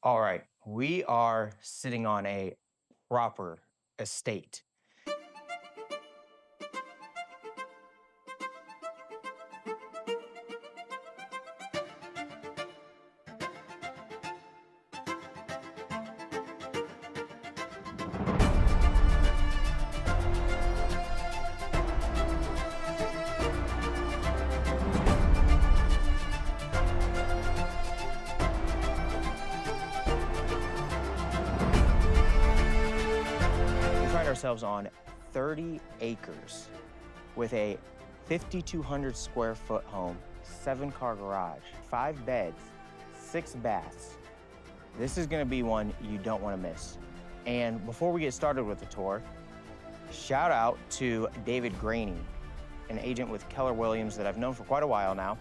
All right, we are sitting on a proper estate. We find ourselves on 30 acres with a 5,200 square foot home, 7-car garage, 5 beds, 6 baths. This is gonna be one you don't wanna miss. And before we get started with the tour, shout out to David Graney, an agent with Keller Williams that I've known for quite a while now.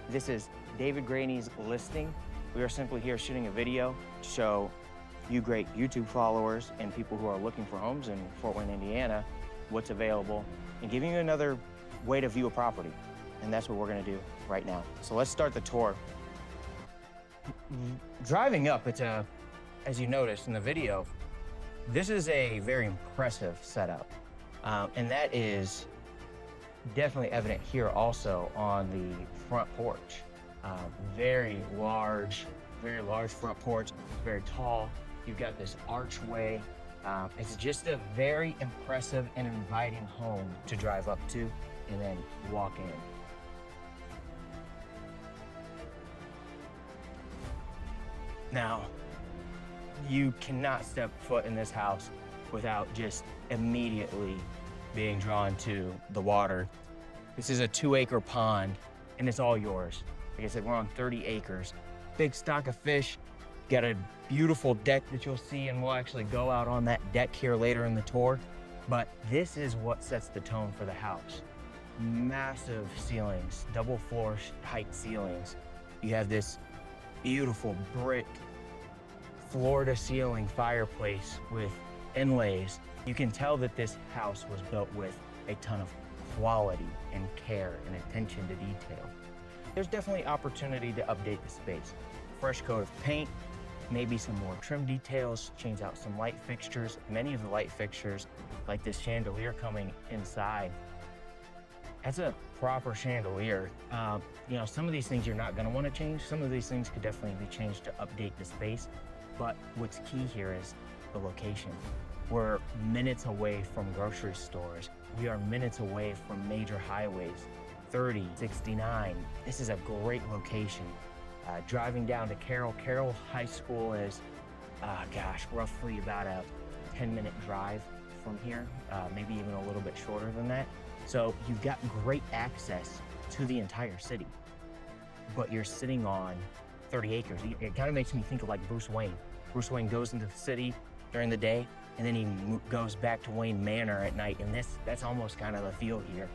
This is David Graney's listing. We are simply here shooting a video to show you great YouTube followers and people who are looking for homes in Fort Wayne, Indiana, what's available, and giving you another way to view a property. And that's what we're gonna do right now. So let's start the tour. Driving up, as you noticed in the video, this is a very impressive setup. And that is definitely evident here also on the front porch. Very large front porch, very tall. You've got this archway. It's just a very impressive and inviting home to drive up to and then walk in. Now, you cannot step foot in this house without just immediately being drawn to the water. This is a 2-acre pond and it's all yours. Like I said, we're on 30 acres. Big stock of fish. Got a beautiful deck that you'll see, and we'll actually go out on that deck here later in the tour. But this is what sets the tone for the house. Massive ceilings, double floor height ceilings. You have this beautiful brick floor to ceiling fireplace with inlays. You can tell that this house was built with a ton of quality and care and attention to detail. There's definitely opportunity to update the space. Fresh coat of paint, maybe some more trim details, change out some light fixtures. Many of the light fixtures, like this chandelier coming inside, that's a proper chandelier. You know, some of these things you're not gonna wanna change. Some of these things could definitely be changed to update the space. But what's key here is the location. We're minutes away from grocery stores. We are minutes away from major highways, 30, 69. This is a great location. Driving down to Carroll High School is, roughly about a 10-minute drive from here, maybe even a little bit shorter than that. So you've got great access to the entire city, but you're sitting on 30 acres. It kind of makes me think of like Bruce Wayne. Bruce Wayne goes into the city during the day, and then he goes back to Wayne Manor at night, and that's almost kind of the feel here,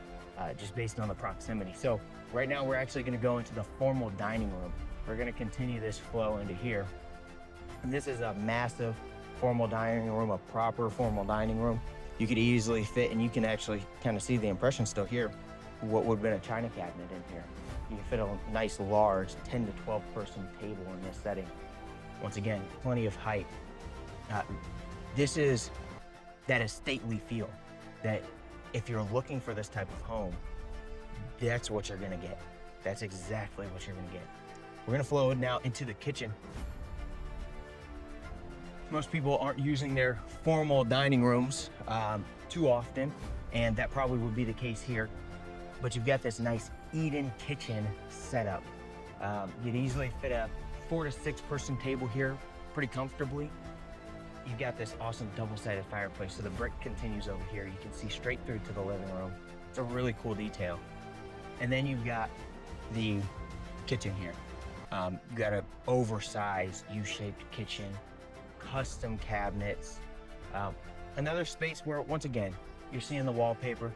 just based on the proximity. So right now we're actually gonna go into the formal dining room. We're gonna continue this flow into here. And this is a massive formal dining room, a proper formal dining room. You could easily fit, and you can actually kind of see the impression still here, what would have been a china cabinet in here. You can fit a nice large 10 to 12 person table in this setting. Once again, plenty of height. This is that stately feel that if you're looking for this type of home, that's what you're gonna get. That's exactly what you're gonna get. We're gonna flow now into the kitchen. Most people aren't using their formal dining rooms too often, and that probably would be the case here. But you've got this nice eat-in kitchen setup. You'd easily fit a 4 to 6 person table here pretty comfortably. You've got this awesome double-sided fireplace, so the brick continues over here. You can see straight through to the living room. It's a really cool detail. And then you've got the kitchen here. You've got an oversized U-shaped kitchen, custom cabinets. Another space where, once again, you're seeing the wallpaper.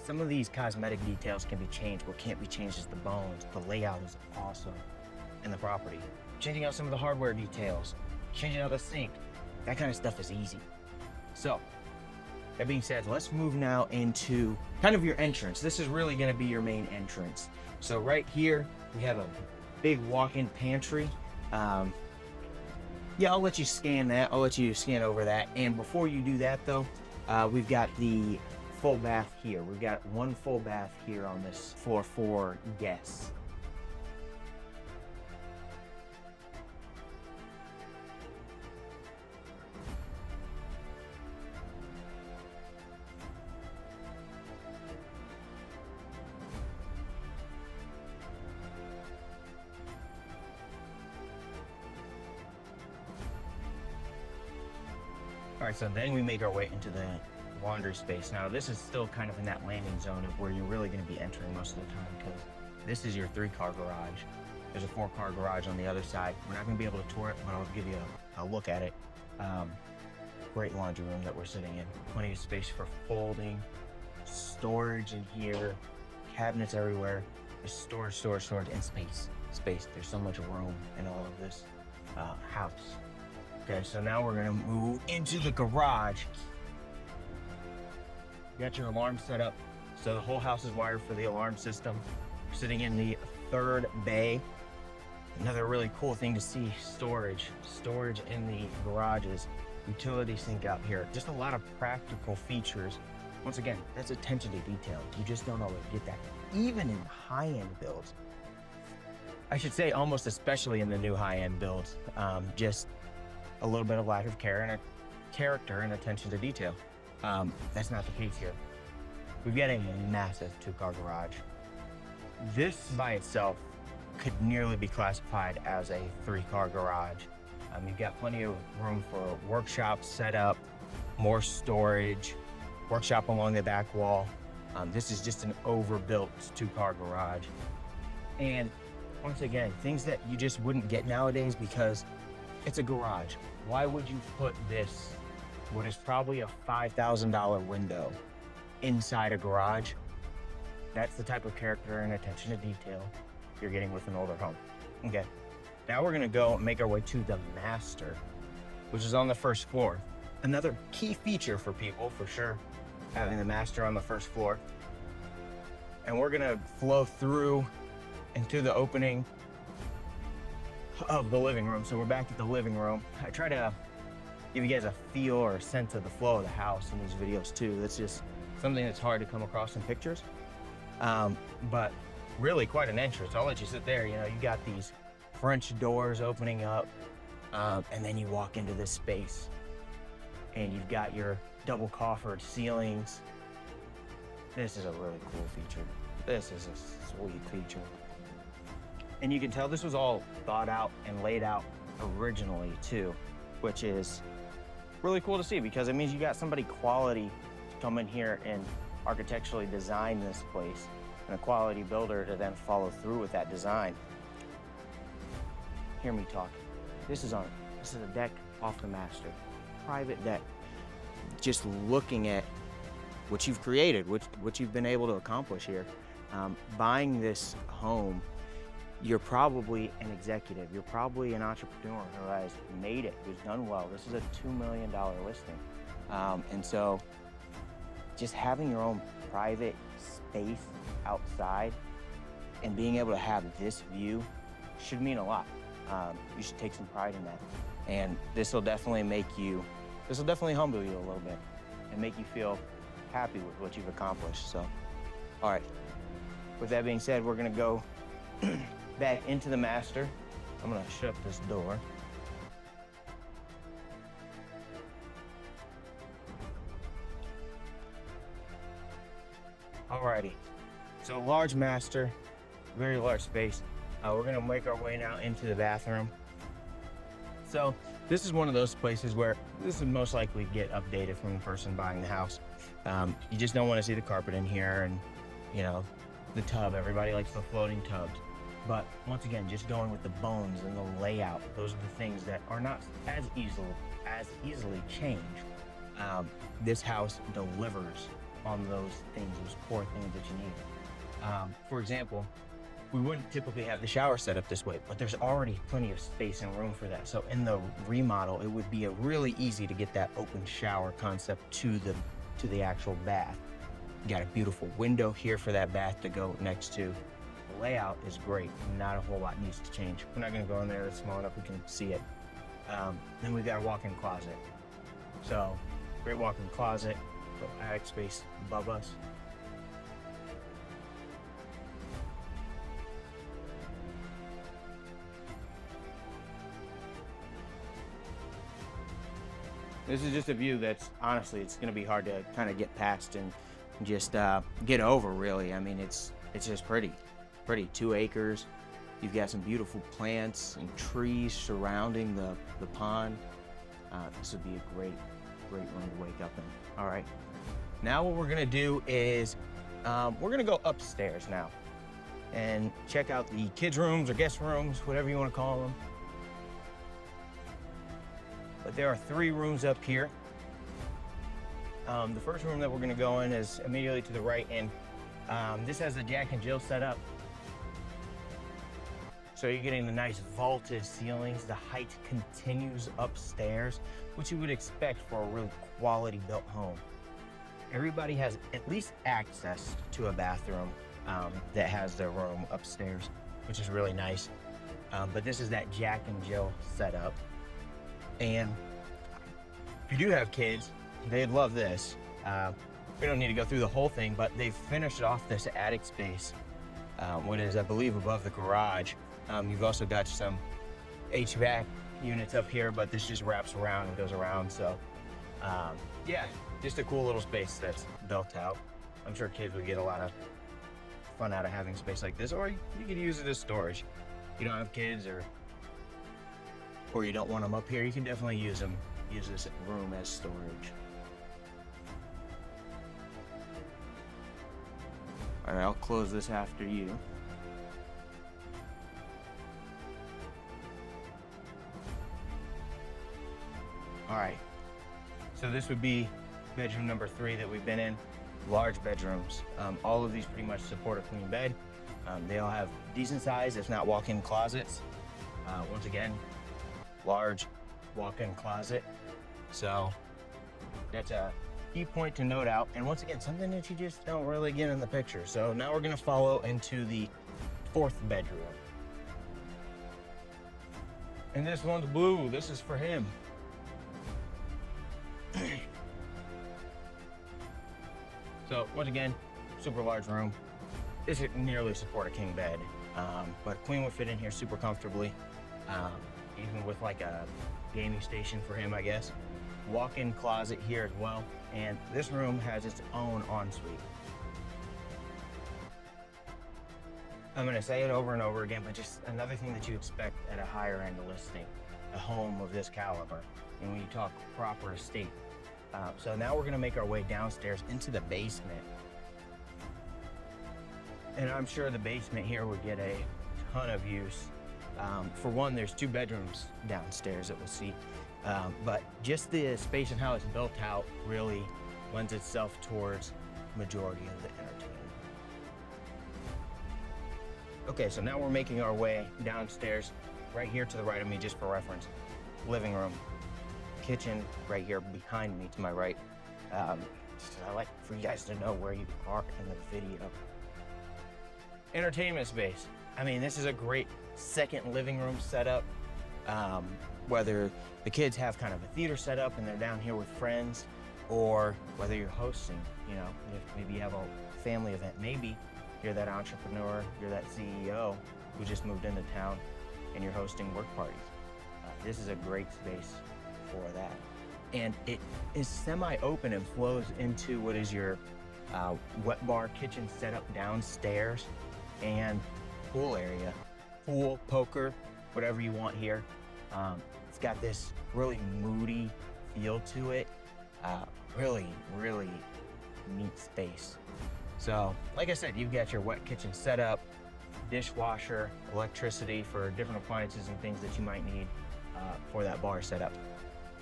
Some of these cosmetic details can be changed. What can't be changed is the bones. The layout is awesome in the property. Changing out some of the hardware details, changing out the sink, that kind of stuff is easy. So, that being said, let's move now into kind of your entrance. This is really gonna be your main entrance. So right here, we have a big walk-in pantry. Yeah, I'll let you scan that. I'll let you scan over that. And before you do that though, we've got the full bath here. We've got one full bath here on this floor for guests. All right, so then we make our way into the laundry space. Now, this is still kind of in that landing zone of where you're really going to be entering most of the time, because this is your 3-car garage. There's a 4-car garage on the other side. We're not going to be able to tour it, but I'll give you a look at it. Great laundry room that we're sitting in. Plenty of space for folding, storage in here, cabinets everywhere. There's storage, and space. There's so much room in all of this house. Okay, so now we're gonna move into the garage. You got your alarm set up. So the whole house is wired for the alarm system. We're sitting in the 3rd bay. Another really cool thing to see, storage in the garages. Utility sink out here. Just a lot of practical features. Once again, that's attention to detail. You just don't always get that. Even in high-end builds. I should say almost especially in the new high-end builds. Just a little bit of lack of care and character and attention to detail. That's not the case here. We've got a massive 2-car garage. This by itself could nearly be classified as a 3-car garage. You've got plenty of room for workshops set up, more storage, workshop along the back wall. This is just an overbuilt 2-car garage. And once again, things that you just wouldn't get nowadays because it's a garage. Why would you put this, what is probably a $5,000 window, inside a garage? That's the type of character and attention to detail you're getting with an older home. Okay, now we're gonna go and make our way to the master, which is on the 1st floor. Another key feature for people, for sure, having the master on the 1st floor. And we're gonna flow through into the opening of the living room. So we're back at the living room. I try to give you guys a feel or a sense of the flow of the house in these videos too. That's just something that's hard to come across in pictures. But really quite an entrance. I'll let you sit there. You know, you got these French doors opening up, and then you walk into this space and you've got your double coffered ceilings. This is a really cool feature. This is a sweet feature. And you can tell this was all thought out and laid out originally too, which is really cool to see because it means you got somebody quality to come in here and architecturally design this place, and a quality builder to then follow through with that design. Hear me talk. This is a deck off the master, private deck. Just looking at what you've created, what you've been able to accomplish here. Buying this home, you're probably an executive. You're probably an entrepreneur who has made it, who's done well. This is a $2 million listing. And so just having your own private space outside and being able to have this view should mean a lot. You should take some pride in that. And this will definitely humble you a little bit and make you feel happy with what you've accomplished. So, all right. With that being said, we're gonna go back into the master. I'm gonna shut this door. Alrighty, so large master, very large space. We're gonna make our way now into the bathroom. So this is one of those places where this would most likely get updated from the person buying the house. You just don't want to see the carpet in here and, you know, the tub. Everybody likes the floating tubs. But once again, just going with the bones and the layout, those are the things that are not as easily changed. This house delivers on those things, those core things that you need. For example, we wouldn't typically have the shower set up this way, but there's already plenty of space and room for that. So in the remodel, it would be really easy to get that open shower concept to the actual bath. You got a beautiful window here for that bath to go next to. The layout is great. Not a whole lot needs to change. We're not gonna go in there. It's small enough we can see it. Then we've got a walk-in closet. So, great walk-in closet, little attic space above us. This is just a view that's, honestly, it's gonna be hard to kind of get past and just get over, really. I mean, it's just pretty. 2 acres. You've got some beautiful plants and trees surrounding the pond. This would be a great room to wake up in. All right, now what we're gonna do is we're gonna go upstairs now and check out the kids' rooms or guest rooms, whatever you wanna call them. But there are 3 rooms up here. The first room that we're gonna go in is immediately to the right, and this has the Jack and Jill set up. So you're getting the nice vaulted ceilings. The height continues upstairs, which you would expect for a really quality built home. Everybody has at least access to a bathroom that has their room upstairs, which is really nice. But this is that Jack and Jill setup. And if you do have kids, they'd love this. We don't need to go through the whole thing, but they've finished off this attic space, what is, I believe, above the garage. You've also got some HVAC units up here, but this just wraps around and goes around. So yeah, just a cool little space that's built out. I'm sure kids would get a lot of fun out of having space like this, or you could use it as storage. You don't have kids or you don't want them up here, you can definitely use this room as storage. All right, I'll close this after you. All right, so this would be bedroom number 3 that we've been in. Large bedrooms. All of these pretty much support a queen bed. They all have decent size, if not walk-in closets. Once again, large walk-in closet. So that's a key point to note out. And once again, something that you just don't really get in the picture. So now we're gonna follow into the 4th bedroom. And this one's blue. This is for him. So once again, super large room. This would nearly support a king bed, but a queen would fit in here super comfortably, even with like a gaming station for him, I guess. Walk-in closet here as well, and this room has its own ensuite. I'm gonna say it over and over again, but just another thing that you expect at a higher end listing, a home of this caliber, and when you talk proper estate. So now we're gonna make our way downstairs into the basement. And I'm sure the basement here would get a ton of use. For one, there's 2 bedrooms downstairs that we'll see. But just the space and how it's built out really lends itself towards majority of the entertainment. Okay, so now we're making our way downstairs, right here to the right of me, just for reference. Living room, kitchen right here behind me to my right. I like for you guys to know where you are in the video. Entertainment space. I mean, this is a great second living room setup. Whether the kids have kind of a theater setup and they're down here with friends, or whether you're hosting, you know, if maybe you have a family event, maybe you're that entrepreneur, you're that CEO who just moved into town and you're hosting work parties. This is a great space for that. And it is semi-open and flows into what is your wet bar kitchen setup downstairs and pool area. Pool, poker, whatever you want here. It's got this really moody feel to it. Really, really neat space. So, like I said, you've got your wet kitchen setup, dishwasher, electricity for different appliances and things that you might need for that bar setup.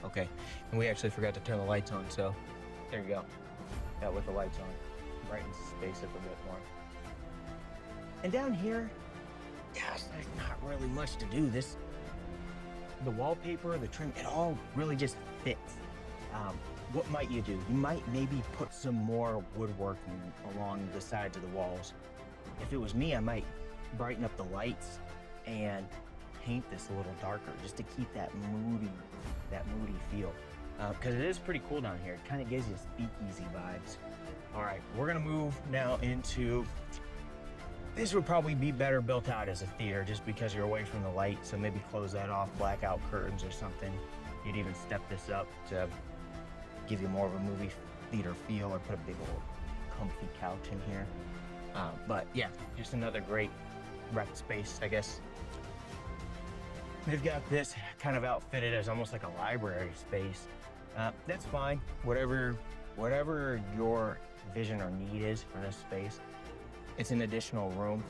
Okay, and we actually forgot to turn the lights on, so there you go. Got with the lights on, brightens the space up a bit more. And down here, gosh, there's not really much to do. The wallpaper, the trim, it all really just fits. What might you do? You might maybe put some more woodworking along the sides of the walls. If it was me, I might brighten up the lights and paint this a little darker just to keep that moody feel. Because it is pretty cool down here. It kind of gives you speakeasy vibes. All right, we're gonna move now into, this would probably be better built out as a theater just because you're away from the light. So maybe close that off, blackout curtains or something. You'd even step this up to give you more of a movie theater feel, or put a big old comfy couch in here. But yeah, just another great rec space, I guess. They've got this kind of outfitted as almost like a library space. That's fine. Whatever your vision or need is for this space, it's an additional room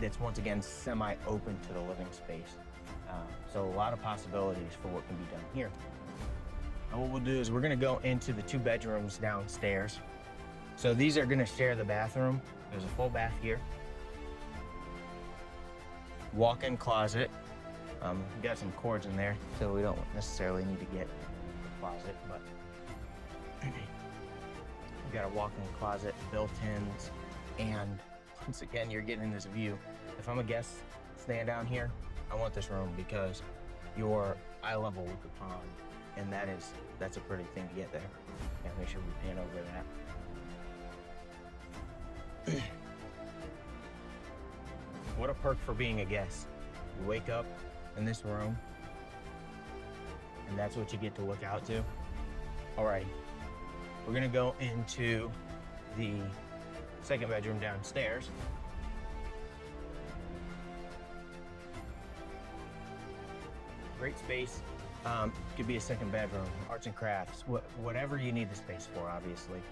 that's once again semi-open to the living space. So a lot of possibilities for what can be done here. And what we'll do is we're gonna go into the 2 bedrooms downstairs. So these are gonna share the bathroom. There's a full bath here. Walk-in closet. We've got some cords in there, so we don't necessarily need to get the closet, but we've got a walk-in closet, built-ins, and once again, you're getting this view. If I'm a guest staying down here, I want this room because you're eye level with the pond, and that's a pretty thing to get there. Gotta make sure we pan over that. What a perk for being a guest. You wake up in this room, and that's what you get to look out to. All right, we're gonna go into the 2nd bedroom downstairs. Great space. Could be a 2nd bedroom, arts and crafts, whatever you need the space for, obviously.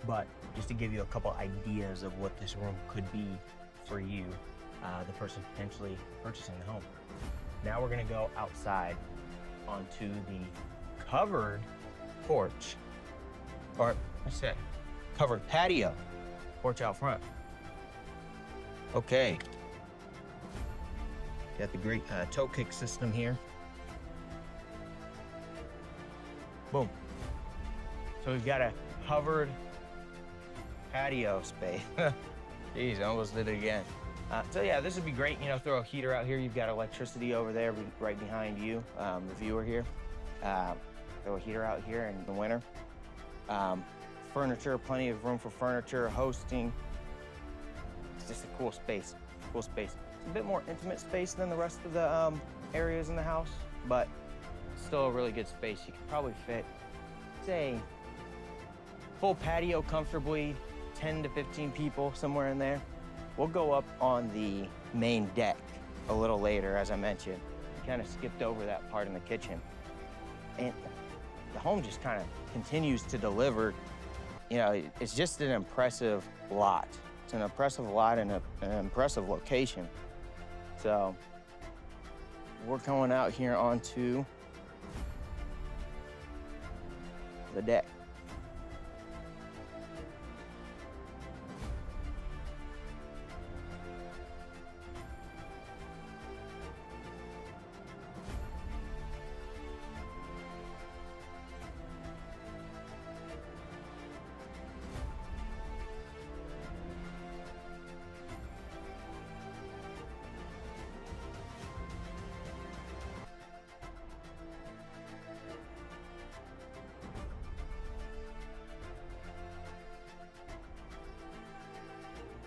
But just to give you a couple ideas of what this room could be for you, the person potentially purchasing the home. Now we're gonna go outside onto the covered porch, or I said covered patio, porch out front. Okay. Got the great toe kick system here. Boom. So we've got a covered patio space. Jeez, I almost did it again. So yeah, this would be great. You know, throw a heater out here. You've got electricity over there right behind you, the viewer here. Throw a heater out here in the winter. Furniture, plenty of room for furniture, hosting. It's just a cool space, cool space. It's a bit more intimate space than the rest of the areas in the house, but still a really good space. You could probably fit, say, full patio comfortably, 10 to 15 people, somewhere in there. We'll go up on the main deck a little later, as I mentioned. Kind of skipped over that part in the kitchen. And the home just kind of continues to deliver. You know, it's just an impressive lot. It's an impressive lot and an impressive location. So we're going out here onto the deck.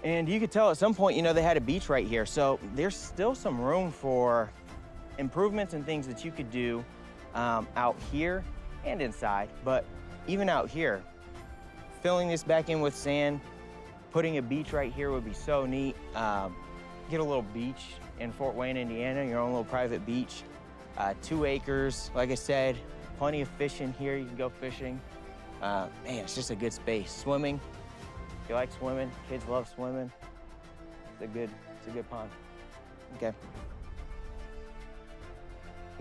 And you could tell at some point, you know, they had a beach right here. So there's still some room for improvements and things that you could do out here and inside. But even out here, filling this back in with sand, putting a beach right here would be so neat. Get a little beach in Fort Wayne, Indiana, your own little private beach. 2 acres, like I said, plenty of fishing here. You can go fishing. Man, it's just a good space. Swimming. If you like swimming, kids love swimming. It's a good pond. Okay.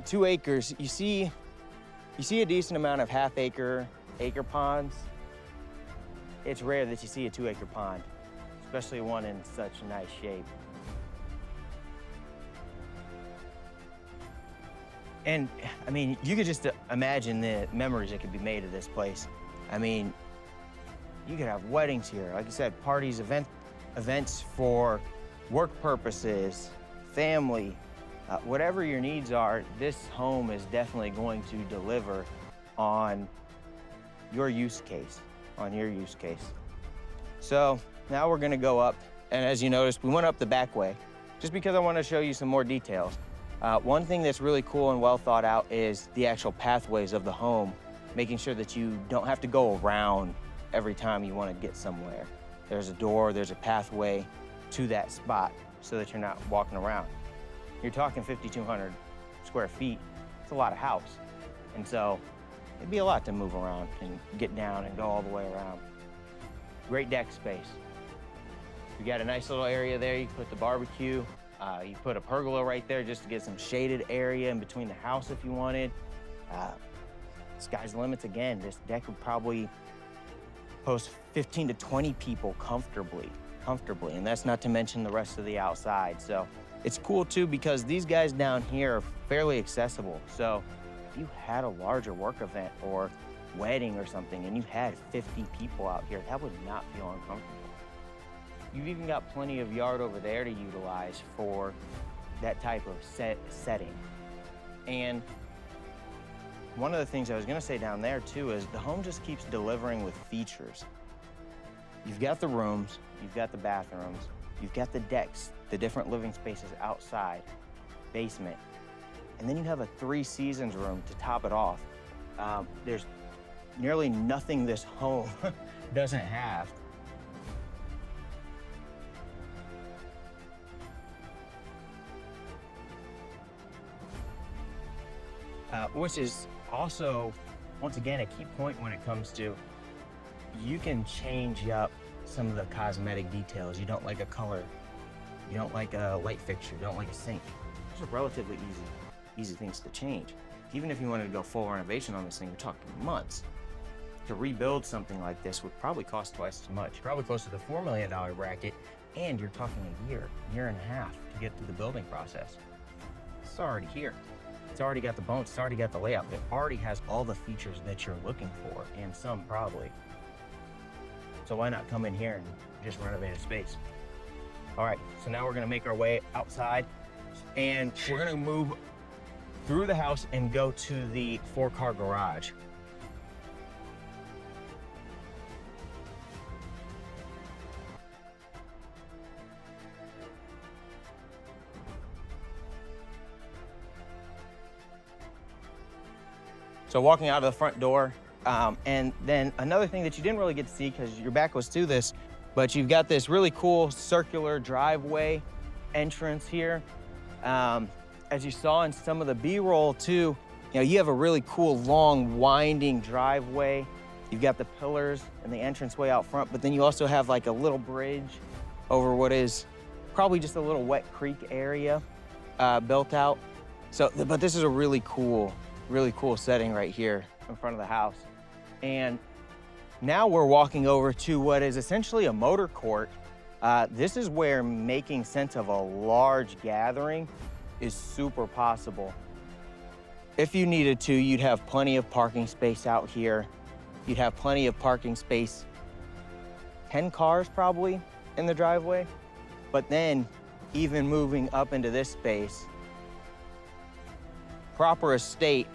2 acres. You see a decent amount of half-acre, acre ponds. It's rare that you see a 2-acre pond, especially one in such nice shape. And I mean, you could just imagine the memories that could be made of this place. I mean, you could have weddings here, like I said, parties, events for work purposes, family, Whatever your needs are, this home is definitely going to deliver on your use case, So now we're gonna go up, and as you noticed, we went up the back way, just because I want to show you some more details. One thing that's really cool and well thought out is the actual pathways of the home, making sure that you don't have to go around every time you want to get somewhere. There's a door, there's a pathway to that spot so that you're not walking around. You're talking 5,200 square feet. It's a lot of house. And so it'd be a lot to move around and get down and go all the way around. Great deck space. You got a nice little area there. You can put the barbecue. You put a pergola right there just to get some shaded area in between the house if you wanted. Sky's the limits again. This deck would probably host 15 to 20 people comfortably. And that's not to mention the rest of the outside. So it's cool too because these guys down here are fairly accessible. So if you had a larger work event or wedding or something and you had 50 people out here, that would not feel uncomfortable. You've even got plenty of yard over there to utilize for that type of setting. And one of the things I was gonna say down there too is the home just keeps delivering with features. You've got the rooms, you've got the bathrooms, you've got the decks, the different living spaces outside, basement, and then you have a 3 seasons room to top it off. There's nearly nothing this home doesn't have. Which is also, once again, a key point when it comes to, you can change up some of the cosmetic details. You don't like a color, you don't like a light fixture, you don't like a sink. Those are relatively easy things to change. Even if you wanted to go full renovation on this thing, you're talking months. To rebuild something like this would probably cost twice as much, probably close to the $4 million bracket, and you're talking a year and a half to get through the building process. It's already here. It's already got the bones, it's already got the layout. It already has all the features that you're looking for, and some probably. So why not come in here and just renovate a space? All right, so now we're gonna make our way outside, and we're gonna move through the house and go to the 4-car garage. So walking out of the front door, and then another thing that you didn't really get to see because your back was to this, but you've got this really cool circular driveway entrance here. As you saw in some of the B-roll too, you have a really cool long winding driveway. You've got the pillars and the entranceway out front, but then you also have like a little bridge over what is probably just a little wet creek area built out. So, but this is a really cool setting right here in front of the house. And now we're walking over to what is essentially a motor court. This is where making sense of a large gathering is super possible. If you needed to, you'd have plenty of parking space out here. You'd have plenty of parking space, 10 cars probably in the driveway. But then even moving up into this space, proper estate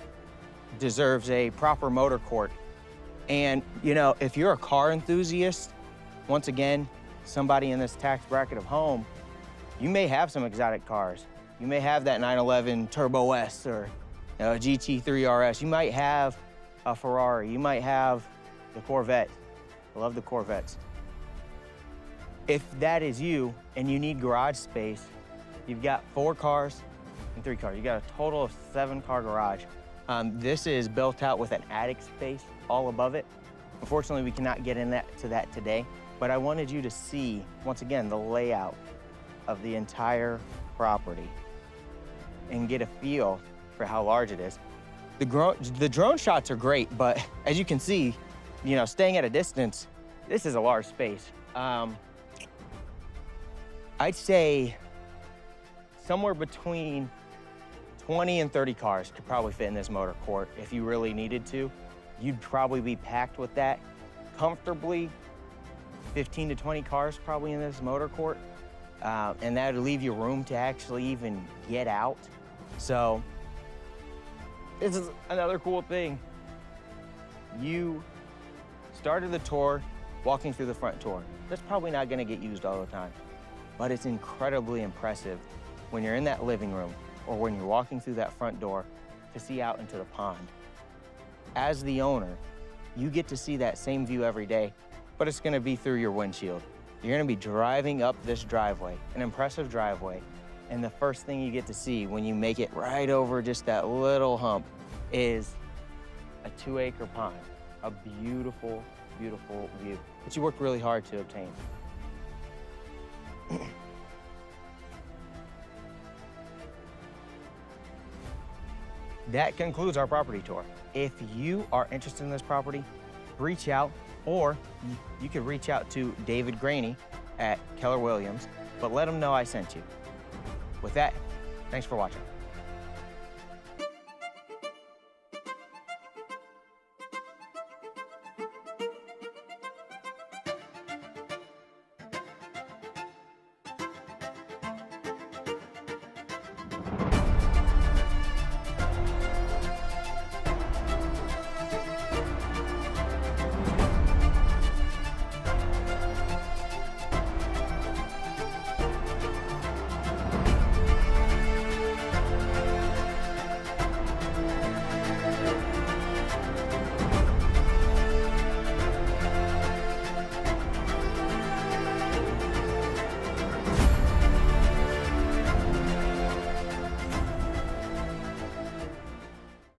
deserves a proper motor court. And if you're a car enthusiast, once again, somebody in this tax bracket of home, you may have some exotic cars. You may have that 911 Turbo S or a GT3 RS. You might have a Ferrari. You might have the Corvette. I love the Corvettes. If that is you and you need garage space, you've got 4 cars and 3 cars. You got a total of 7-car garage. This is built out with an attic space all above it. Unfortunately, we cannot get into that today, but I wanted you to see, once again, the layout of the entire property and get a feel for how large it is. The drone shots are great, but as you can see, staying at a distance, this is a large space. I'd say somewhere between 20 and 30 cars could probably fit in this motor court if you really needed to. You'd probably be packed with that comfortably. 15 to 20 cars probably in this motor court. And that would leave you room to actually even get out So this is another cool thing. You started the tour walking through the front door. That's probably not gonna get used all the time, but it's incredibly impressive when you're in that living room or when you're walking through that front door to see out into the pond. As the owner, you get to see that same view every day, but it's gonna be through your windshield. You're gonna be driving up this driveway, an impressive driveway, and the first thing you get to see when you make it right over just that little hump is a 2-acre pond, a beautiful, beautiful view that you worked really hard to obtain. That concludes our property tour. If you are interested in this property, reach out, or you could reach out to David Graney at Keller Williams, but let him know I sent you. With that, thanks for watching.